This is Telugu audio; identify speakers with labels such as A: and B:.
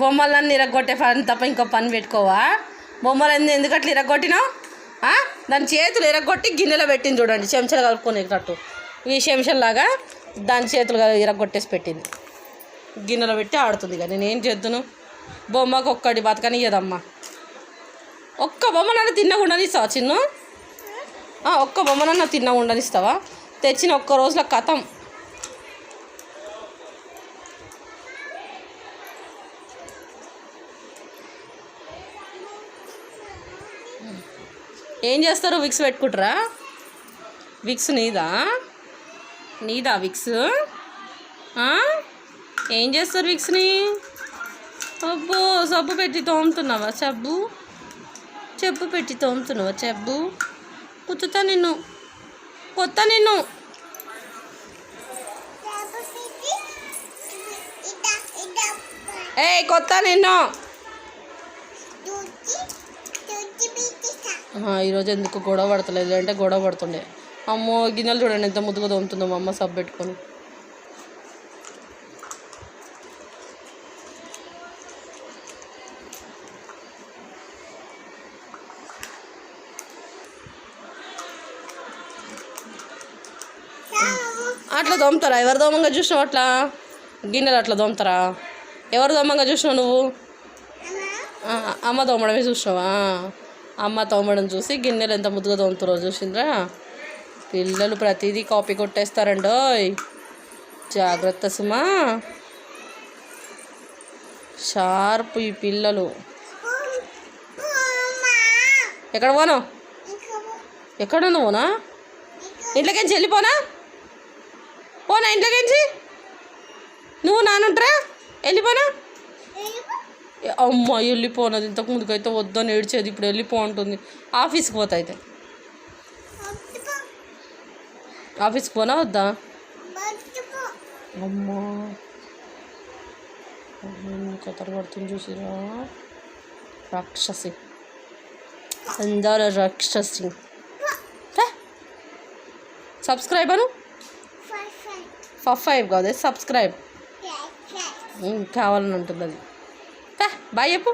A: బొమ్మలన్నీ ఇరగొట్టే పని తప్ప ఇంకో పని పెట్టుకోవా? బొమ్మలు ఎందుకు అట్లా ఇరగొట్టినావు? దాని చేతులు ఇరగొట్టి గిన్నెలో పెట్టింది చూడండి, చెంచాలు కలుపుకునేటట్టు. ఈ చెంచాలాగా దాని చేతులు ఇరగొట్టేసి పెట్టింది, గిన్నెలో పెట్టి ఆడుతుంది. ఇక నేనేం చేద్దును? బొమ్మకు ఒక్కటి బతకనియ్యదమ్మా. ఒక్క బొమ్మనన్నా తిన్నగా ఇస్తావా చిన్ను? ఒక్క బొమ్మనన్నా తిన్నగా ఇస్తావా? తెచ్చిన ఒక్క రోజుల కథం. ఏం చేస్తారు? విక్స్ పెట్టుకుంటారా? విక్స్ నీదా విక్స్? ఏం చేస్తారు విక్స్ని? అబ్బో, సబ్బు పెట్టి తోముతున్నావా? చెప్పు పెట్టి తోముతున్నావా? కుత్తుతా నిన్ను, కొత్త నిన్ను. కొత్త నిన్ను. ఈరోజు ఎందుకు గొడవ పడతలేదు అంటే గొడవ పడుతుండే. అమ్మో, గిన్నెలు చూడండి ఎంత ముద్దుగా తోముతుందో మా అమ్మ సబ్బు పెట్టుకొని. అట్లా దోముతారా? ఎవరు దోమంగా చూసినావు? అట్లా గిన్నెలు అట్లా దోముతారా? ఎవరు దోమంగా చూసినావు నువ్వు? అమ్మ తోమడమే చూసినావా? అమ్మ తోమడం చూసి గిన్నెలు ఎంత ముద్దుగా తోముతారో చూసిండ్రా? పిల్లలు ప్రతిదీ కాపీ కొట్టేస్తారండోయ్, జాగ్రత్త సుమా, షార్ప్ ఈ పిల్లలు. ఎక్కడ పోను? ఎక్కడ నువ్వునా? ఇంట్లోకించి వెళ్ళిపోనా? పోనా ఇంట్లోకించి? నువ్వు నానుంటారా? వెళ్ళిపోనా? అమ్మ వెళ్ళిపోనది. ఇంతకు ముందుకైతే వద్దని ఏడ్చేది, ఇప్పుడు వెళ్ళిపో ఉంటుంది. ఆఫీస్కి పోతా అయితే. ఆఫీస్కి పోనా వద్దా? అమ్మా కథలు పడుతుంది చూసిరా, రాక్షసి, అందరూ రాక్షసి. సబ్స్క్రైబ్ అను. 5 కాదు, సబ్స్క్రైబ్ కావాలని ఉంటుంది అది. బాయ్ చెప్పు.